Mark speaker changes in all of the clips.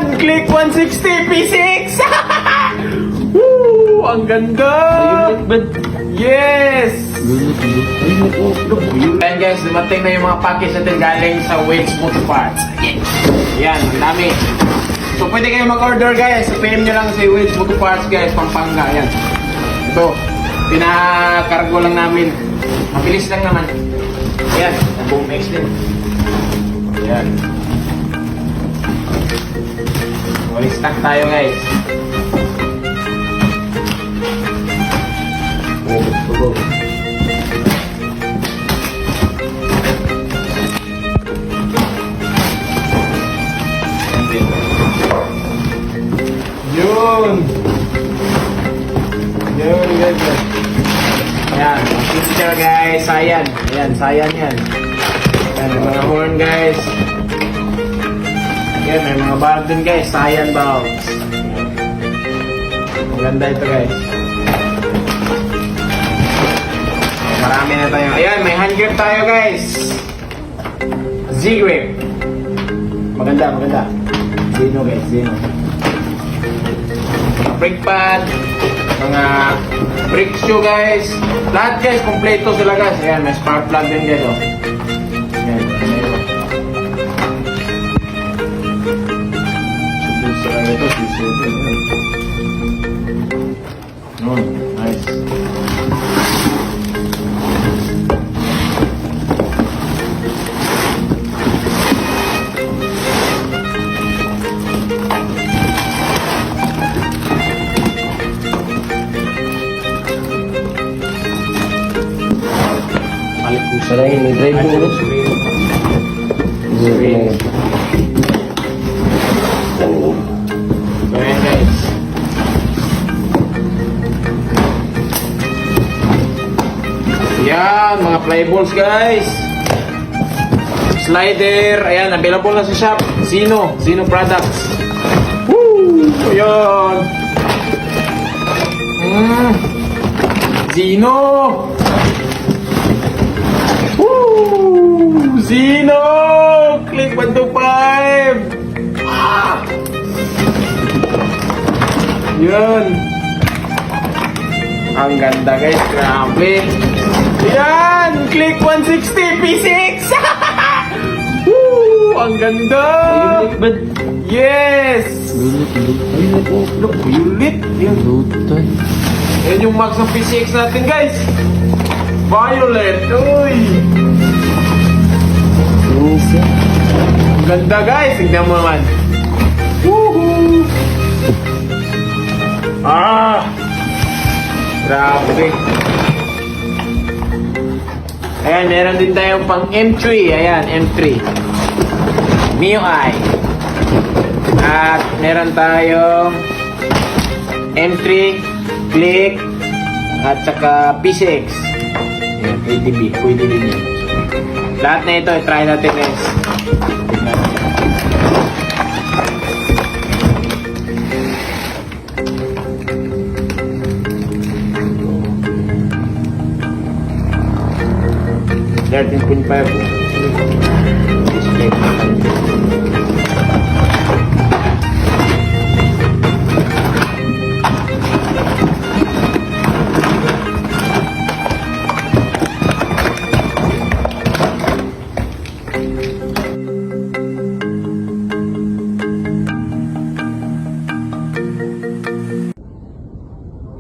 Speaker 1: Yan! Click 160 P6! Woo! Ang ganda! Yes! Ayan guys, dumating na yung mga package natin galing sa Waves Motor Parts. Yan, ang dami. So pwede kayo mag-order guys. PM nyo lang si Waves Motor Parts guys, Pampanga. Yan. Ito, pinakargo lang namin. Mabilis lang naman. Yan, buong X din. Yan. Stock tayo guys. Go. Yun guys. Ayan, picture guys. Sayan. Ayan, sayan yan. Ayan, may mga horn guys. Ayan, may mga valve din guys. Sayan valves. Maganda ito guys. Marami na tayo. Ayan, may hand grip tayo guys. Z-grip. Maganda. Zino guys, Zino. Mga brake pad. Mga brake shoe guys. Lahat guys, kompleto sila guys. Ayan, may spark plug din guys. Oh. Ayan, nice.
Speaker 2: Parang may drive mo ulit.
Speaker 1: Screen. Ayan guys. Yan, mga playballs guys. Slider. Ayan, available na sa shop. Zino products. Woo! Ayan. Zino! Woo! Zino! Click 125! Ah! Yun! Ang ganda guys, grabe! Yan! Click 160 P6! Woo! Ang ganda! Yes! Violet! Yan yung max ng P6 natin guys! Violet! Uy! Ang ganda guys! Tignan mo naman! Woohoo! Ah! Grabe! Ayan, meron din tayong pang M3. Ayan, M3. MIUI. At meron tayong M3, Click, at saka P6. Ayan, ATB. Pwede din yun. Lahat na ito, try natin guys. Tignan. Display.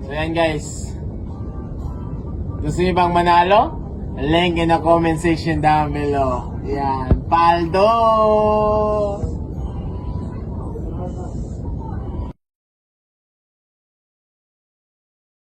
Speaker 1: So yan guys. Gusto niyo bang manalo? Link in the comment section down below. Yan. Paldo!